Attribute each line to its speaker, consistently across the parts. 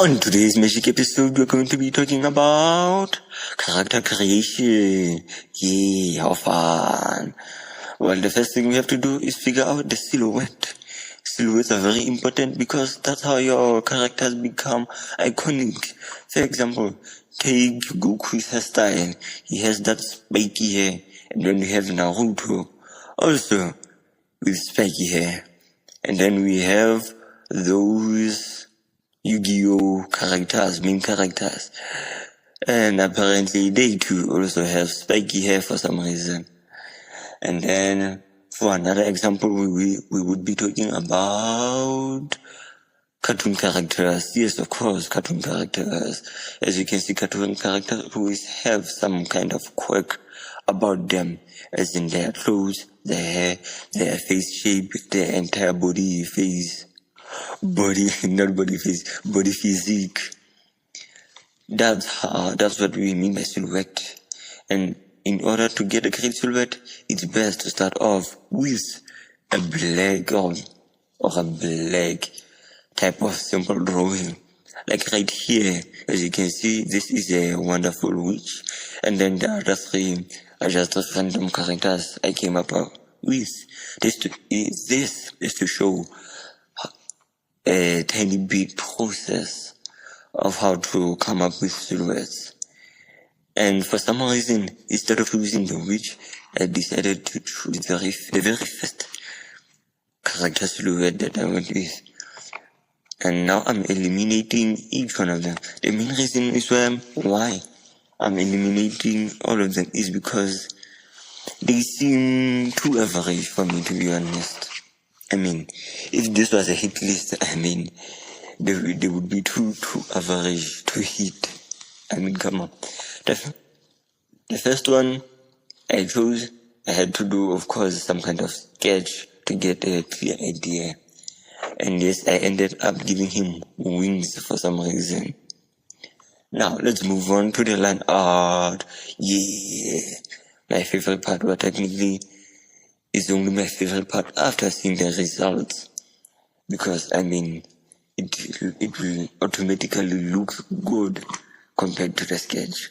Speaker 1: On today's magic episode, we're going to be talking about character creation. Yay, how fun. Well, the first thing we have to do is figure out the silhouette. Silhouettes are very important because that's how your characters become iconic. For example, take Goku's hairstyle. He has that spiky hair. And then we have Naruto, also with spiky hair. And then we have those Yu-Gi-Oh characters, main characters. And apparently they too also have spiky hair for some reason. And then for another example, we would be talking about cartoon characters. Yes, of course, cartoon characters. As you can see, cartoon characters always have some kind of quirk about them, as in their clothes, their hair, their face shape, their entire body physique. That's what we mean by silhouette. And in order to get a great silhouette, it's best to start off with a black or a black type of simple drawing. Like right here, as you can see, this is a wonderful witch. And then the other three are just random characters I came up with. This is to show a tiny bit process of how to come up with silhouettes. And for some reason, instead of using the witch, I decided to choose the very first character silhouette that I went with. And now I'm eliminating each one of them. The main reason is why I'm eliminating all of them is because they seem too average for me, to be honest. I mean, if this was a hit list, they would be too average to hit. I mean, come on. The first one I chose, I had to do, of course, some kind of sketch to get a clear idea. And yes, I ended up giving him wings for some reason. Now, let's move on to the line art. Yeah, my favorite part, but technically is only my favorite part after seeing the results. Because, it will automatically look good compared to the sketch.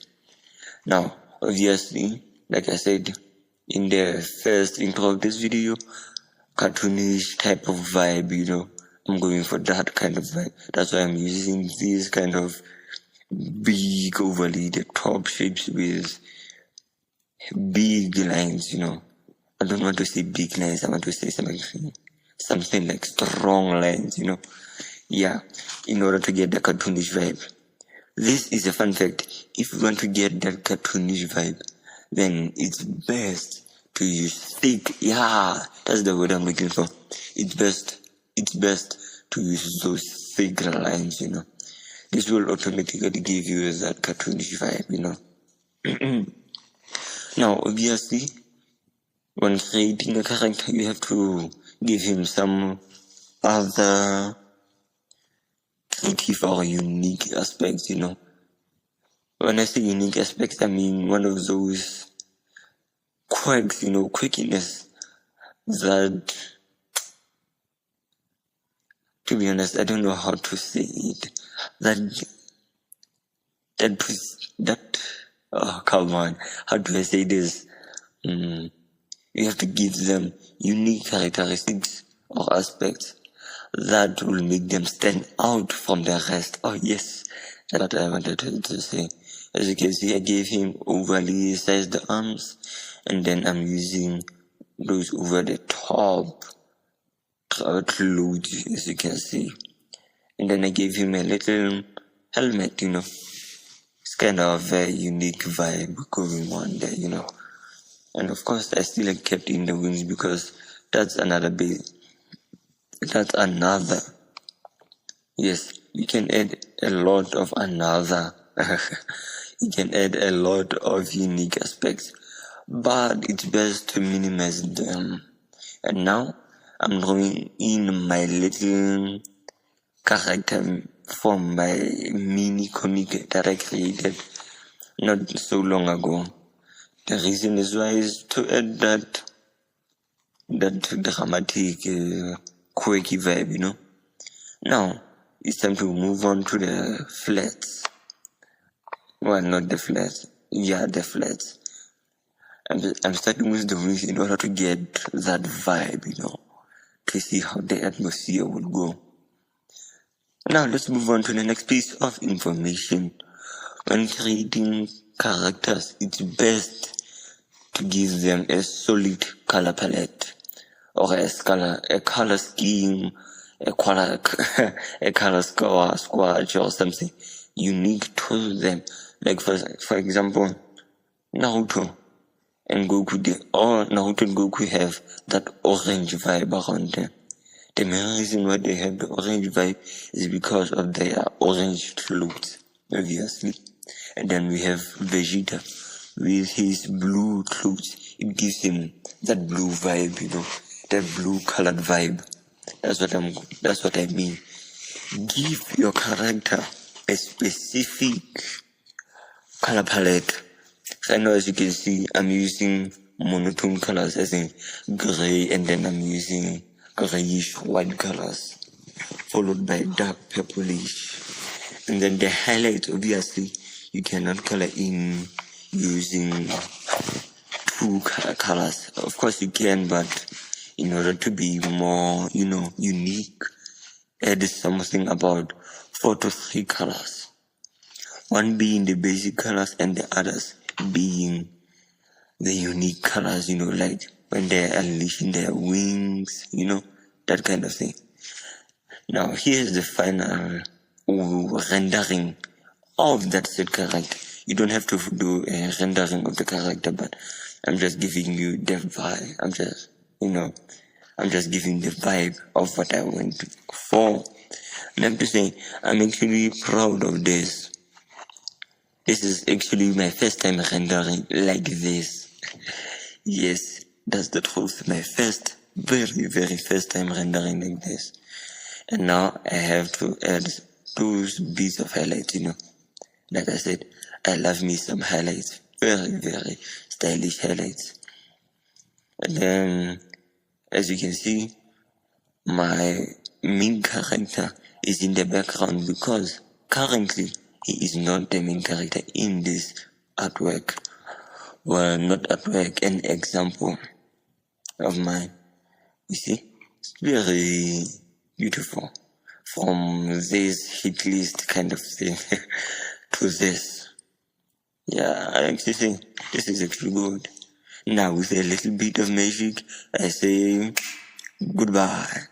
Speaker 1: Now, obviously, like I said in the first intro of this video, cartoonish type of vibe, I'm going for that kind of vibe. That's why I'm using these kind of big overly the top shapes with big lines, I don't want to say big lines, I want to say something like strong lines, Yeah, in order to get the cartoonish vibe. This is a fun fact. If you want to get that cartoonish vibe, then it's best to use thick. Yeah, that's the word I'm looking for. It's best to use those thick lines, This will automatically give you that cartoonish vibe, Now, obviously, when creating a character, you have to give him some other creative or unique aspects, When I say unique aspects, I mean one of those quirks, quirkiness that, to be honest, I don't know how to say it. Oh, come on. How do I say this? You have to give them unique characteristics or aspects that will make them stand out from the rest. Oh, yes. That's what I wanted to say. As you can see, I gave him overly sized arms, and then I'm using those over the top clothes, as you can see. And then I gave him a little helmet, It's kind of a unique vibe going on there, And of course, I still kept in the wings because that's another base. That's another. Yes, you can add a lot of another. You can add a lot of unique aspects, but it's best to minimize them. And now, I'm drawing in my little character from my mini comic that I created not so long ago. The reason is why is to add that dramatic, quirky vibe, Now, it's time to move on to the flats. Well, not the flats. Yeah, the flats. I'm starting with the wings in order to get that vibe, to see how the atmosphere would go. Now let's move on to the next piece of information. When creating characters, it's best to give them a solid color palette, or a color scheme, a color squash or something unique to them. Like for example, Naruto and Goku, Naruto and Goku have that orange vibe around them. The main reason why they have the orange vibe is because of their orange clothes, obviously. And then we have Vegeta with his blue clothes. It gives him that blue vibe, that blue colored vibe. That's what I mean. Give your character a specific color palette. Right now, as you can see, I'm using monotone colors, as in gray, and then I'm using grayish white colors, followed by dark purplish. And then the highlights, obviously, you cannot color in using two colors. Of course you can, but in order to be more, unique, add something about 4 to 3 colors. One being the basic colors and the others being the unique colors, like when they're unleashing their wings, that kind of thing. Now here's the final rendering of that said character. You don't have to do a rendering of the character, but I'm just giving you the vibe. I'm just giving the vibe of what I went for. And I have to say, I'm actually proud of this. This is actually my first time rendering like this. Yes, that's the truth. My very, very first time rendering like this. And now I have to add those bits of highlights, Like I said, I love me some highlights. Very, very stylish highlights. And then, as you can see, my main character is in the background because currently he is not the main character in this artwork. Well, not artwork, an example of mine. You see, it's very beautiful. From this hit list kind of thing to this. Yeah, I actually think this is actually good. Now with a little bit of magic, I say goodbye.